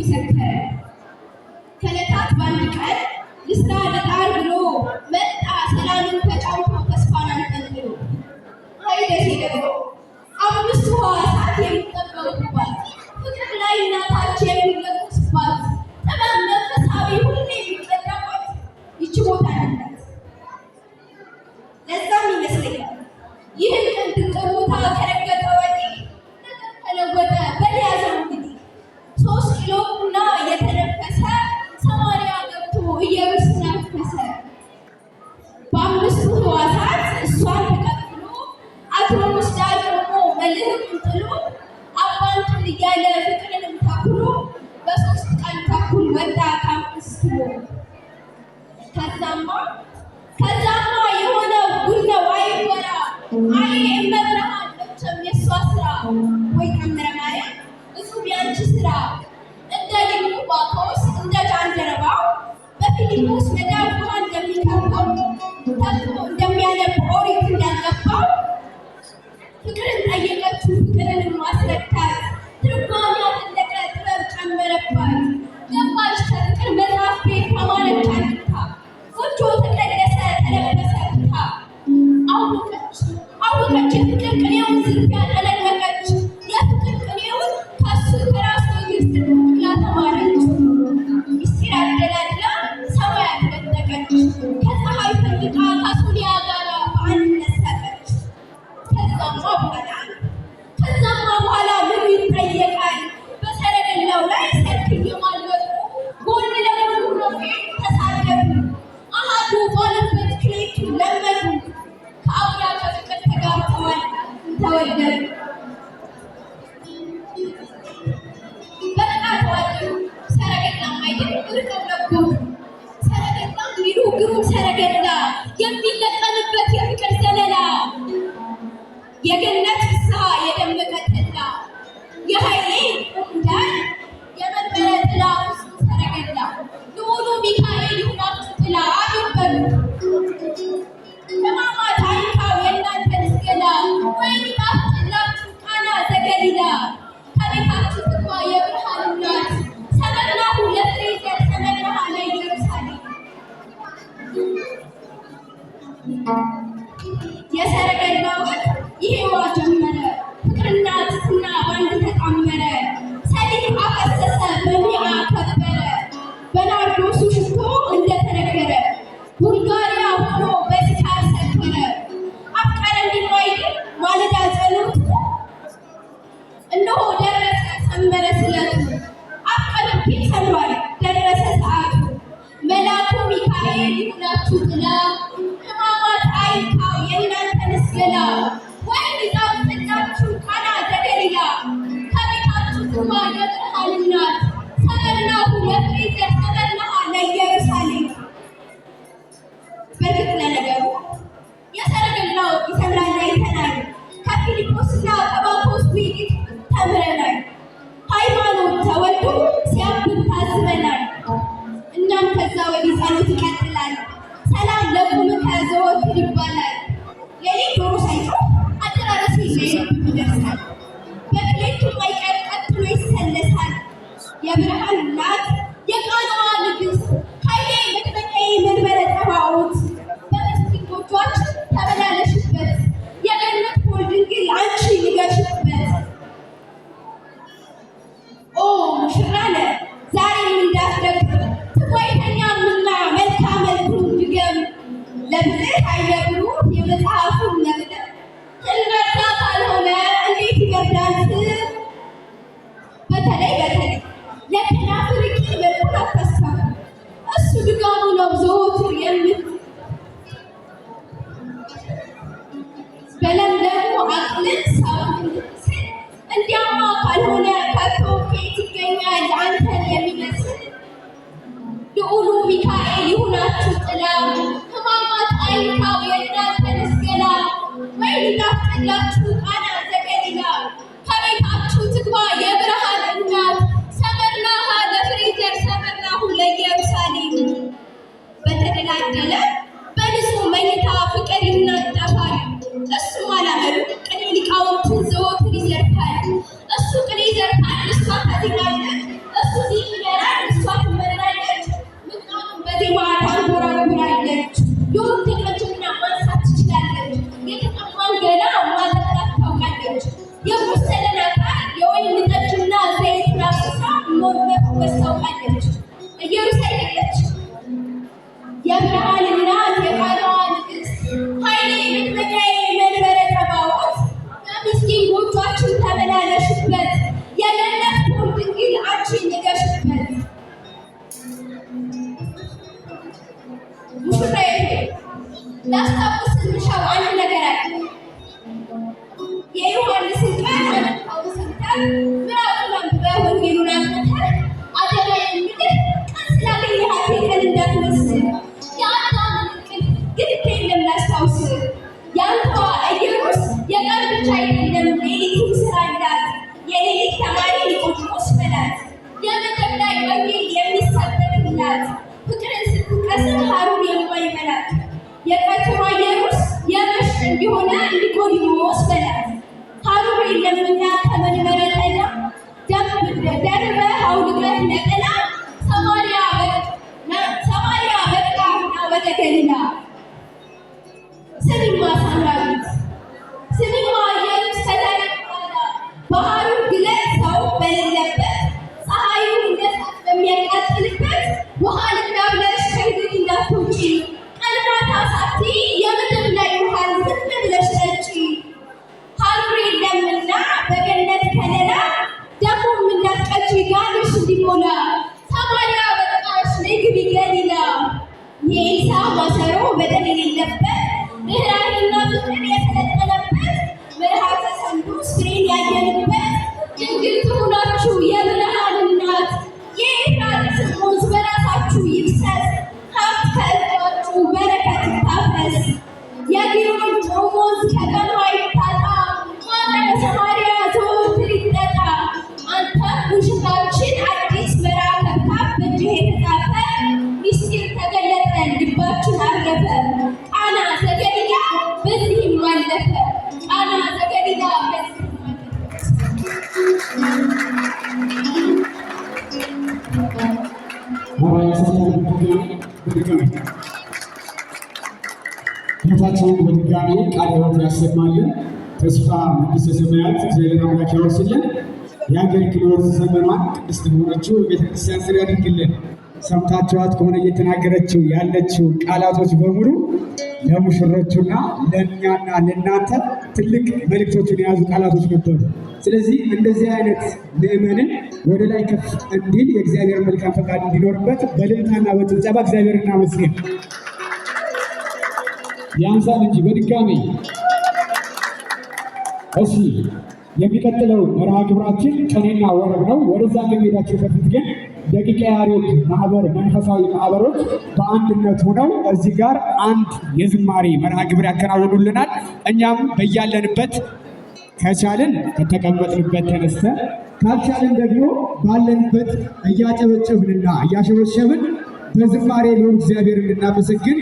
ሰከረ። ከዕለታት በአንድ ቀን ልስራ ልጣር ብሎ መጣ ሰላምን ተጫውቶ ተስፋን አንጠልጥሎ። አይ ደሴ ደግሞ አምስቱ ሕዋሳት የሚጠበቁባት ፍቅር ላይ እናታች የሚለቁስባት ጥበብ መንፈሳዊ ሁሌ የሚቀዳባት ይቺ ቦታ ናት። ለዛም ይመስለኛል ይህን ቀን ድንቅ ቦታ ከረገጠ ወዲህ ነገር ተለወጠ በሊያዘው እንግዲህ 3 ኪሎ ቡና እየተነፈሰ ሰማርያ ገብቶ ኢየሩስ ነፈሰ። በአምስቱ ሕዋሳት እሷን ተቀብሎ አትሮኖስ ዳር ቆሞ መልህቁን ጥሎ አባንቱን እያለ ፍቅርንም ተኩሎ በ3 ቀን ተኩል ወጣ ከ5 ኪሎ። ከዛማ የሆነው ጉድ ነው አይወራ። አይ እመብርሃን መቼም የእሷ ስራ ወይ ተአምረ ማርያም እጹብ ያንቺ ስራ። እንደ ሊቁ ባኮስ እንደ ጃንደረባው በፊልጶስ መዳፍ ውሃ እንደሚከበው ተግቶ እንደሚያነብ ኦሪት እንዳልገባው ፍቅርን ጠየቀችው ፍቅርንም ማስረዳት። ትርጓሜ አፈለቀ ጥበብ ጨመረባት። ገባች ከፍቅር መጽሐፍ ቤት ተማረች አንታ። ጎጆ ተቀደሰ ተለበሰ ብታ። አወቀች የፍቅር ቅኔውን ዝርፊያ ተለቀቀች። የፍቅር ቅኔውን ከሱ ከራሱ እግር ስር ብላ ተማረች። ምስጢር አደላድላ ሰማያት ነጠቀች። ከፀሐይ ፈልቃ ከሶርያ ጋር በአንድነት ሰጠች። ከዛማ በኋላ ምኑ ይጠየቃል? በሰረገላው ላይ ሰልፍ እየማለጡ ጎን ለጎን ሮፌት ተሳለፉ። አሃዱ ባሉበት ክሌቱ ለመዱ። ከአውያ ከፍቅር ተጋብተዋል ተወለዱ። በቃ ተዋደዱ። ሰረገላም አይደል ርቀው ለጎቱ። ሰረገላም ሚሉ ግሩም ሰረገላ የሚለቀምበት የፍቅር ዘለላ የገነት ፍስሐ የደመቀ ጠላ የኃይሌ ቁምዳን የመንበረ ጥላ ፍጹም ሰረገላ ልዑሉ ሚካኤል ይሁናችሁ ጥላ አሜን በሉ። ሕማማት አይንካው የእናንተን ገላ ወይን ይጣፍጥላችሁ ቃና ዘገሊላ። ከቤታችሁ ትግባ የብርሃን እናት ሰመርናሁ ለፍሬ ዘር ሰመርናሃ ለኢየሩሳሌም። የሰረገላውን ይሄዋ ጀመረ ፍቅርና ትሕትና ባንድ ተጣመረ። ሰሊጥ አፈሰሰ በሚዓ ከበረ በናርዶሱ ሽቶ እንደተነገረ። ቡልጋሪያ ሆኖ በስካር ሰከረ። አፍቀረ እንዲማይድን ማለዳ ጸሎቱ እነሆ ደረሰ ሰመረ ስለቱ። አፍቀርኪ ሰምሯል ደረሰ ሰዓቱ። መልአኩ ሚካኤል ይሁናችሁ ጥላ ሕማማት አይንካው የእናንተን ገላ ወይን ይጣፍጥላችሁ ቃና ዘገሊላ። ከቤታችሁ ትግባ የብርሃን እናት ሰመርናሁ ለፍሬ ዘር ሰመርናሃ ለኢየሩሳሌም። በእርግጥ ለነገሩ የሰረገላው ይሰምራል አይተናል። ከፊልጶስና ከባኮስ ውይይት ተምረናል። ሃይማኖት ተወልዶ ሲያብብ ታዝበናል። እናም ከዛ ወዲህ ጸሎት ይቀጥላል። ሰላም ለቁምከ ዘወትር ይባላል። ሌሊት ዶሮ ሳይጮህ አደራረስ ለልብ ይደርሳል። በክሌቱም አይቀር ቀጥሎ ይሰለሳል። የብርሃን እናት የቃናዋ ንግሥት ኃይሌ መጥመቂያዬ መንበረ ጠባዖት በምስኪን ጎጆአችን ተመላለሽበት። የገነት ፖል ድንግል አንቺ ንገሽበት። ኦ ሙሽራነ ዛሬም እንዳትደክም ትጓይተኛምና መልካ መልኩን ድገም። ለብልህ ኃይለ ብሩህ የመጽሐፉን መቅደም እንበርታ ካልሆነ እንዴት ይበርዳል ስም። በተለይ ለከናፍር ቂል መልኩን አታስታም። እሱ ድጋሙ ነው ዘወትር በለምለሙ አቅልን ሰውን እንድትስል። እንዲያማ ካልሆነ ከቶ ከየት ይገኛል አንተን የሚመስል? ልዑሉ ሚካኤል ይሁናችሁ ጥላ ሕማማት አይንካው የእናንተን ገላ ወይን ይጣፍጥላችሁ ቃና ዘገሊላ። ከቤታችሁ ትግባ የብርሃን እናት ሰመርናሃ ለፍሬ ዘር ሰመርናሁ ለኢየሩሳሌም። በተደላደለ በንጹህ መኝታ ፍቅር ይናጠፋል። እሱም አላመሉ ቅኔ ሊቃውንቱን ዘወትር ይዘርፋል። እሱ ቅኔ ይዘርፋል እሷ ታዜማለች። እሱ ላስታውስ የምሻው አንድ ነገር አለ። የዮሐንስን ቃል አውስተን ምዕራፉን አንብበህ ወንጌሉን አንብበህ አደራ የምልህ ቀን ስላገኘሃት ቀን እንዳትመስል የአዳምን እንቅልፍ ግድ የለም ላስታውስ። ያንተዋ ኢየሩስ የቀን ብቻ አይደለም ሌሊቱን ስራ እንዳት የሌሊት ተማሪ ኒቆዲሞስ በላት። የመንገድ ላይ ወንጌል የሚሰበክላት ፍቅርን ስትቀስም ሀሩን የማይበላት የቀትሯ ኢየሩስ የመሸ እንዲሆነ ኒቆዲሞስ በላት። ሀሩር የለምና ከመንበረ ጠላ ደርበህ አውልቀህ ነጠላ ሰማርያ በቃና ወደ ገሊላ። ስሚማ ሳምራዊት ስሚማ ኢየሩስ ከላይ በሀሩር ግለት ሰው በሌለበት ፀሐዩ እንደ እሳት በሚያቃጥልበት ውሃ ልቅዳ ብለሽ ከእንግዲህ እንዳትወጪ ቀን ማታ ሳትይ የምድር ላይ ውሃን ዝም ብለሽ ጠጪ። ሀሩር የለምና በገነት ከለላ ደግሞም እንዳትቀጪ ጋንሽ እንዲሞላ ሰማርያ በቃሽ ነይ ግቢ ገሊላ። የኤልሳ ማሰሮ በደል የሌለበት ርኅራኄና ፍቅር የሰለጠነበት ምርሃተ ሰንዱስ ፍሬን ያየንበት ድንግል ትሁናችሁ የብርሃን እናት። የኤፍራጥስን ወንዝ በራሳችሁ ይፍሰስ ሀብት ከእጃችሁ በረከት ይታፈስ። የግዮን ወንዝ ከቀኑ አይታጣ ማጠነ ሰማርያ ዘወትር ይጠጣ። አንተም ሙሽራችን አዲስ ምዕራፍ ከፍታ በእጅህ የተጻፈ ምስጢር ተገለጠ ልባችን አረፈ። ቃና ዘገሊላ በዚህም አለፈ። ቃና ዘገሊላ በዚህም ጌታችንን በድጋሚ ቃለ ሕይወት ያሰማልን። ተስፋ መንግሥተ ሰማያት እግዚአብሔር አምላክ ያወርስልን። የአገልግሎት ዘመኗን ቅድስት በሆነችው ቤተክርስቲያን ስር ያድርግልን። ሰምታችኋት ከሆነ እየተናገረችው ያለችው ቃላቶች በሙሉ ለሙሽሮቹና ለእኛና ለእናንተ ትልቅ መልእክቶችን የያዙ ቃላቶች ነበሩ። ስለዚህ እንደዚህ አይነት ምዕመንን ወደ ላይ ከፍ እንዲል የእግዚአብሔር መልካም ፈቃድ እንዲኖርበት በእልልታና በጭብጨባ እግዚአብሔር እናመስግን። ያንሳል እንጂ በድጋሚ እሺ። የሚቀጥለው መርሃ ግብራችን ቅኔና ወረብ ነው። ወደዛ ከመሄዳችን በፊት ግን ደቂቀ ያሬድ ማህበር መንፈሳዊ ማህበሮች በአንድነት ሆነው እዚህ ጋር አንድ የዝማሬ መርሃ ግብር ያከናውኑልናል። እኛም በያለንበት ከቻልን ከተቀመጥንበት ተነስተን ካልቻልን ደግሞ ባለንበት እያጨበጨብንና እያሸበሸብን በዝማሬ ነው እግዚአብሔር እንድናመሰግን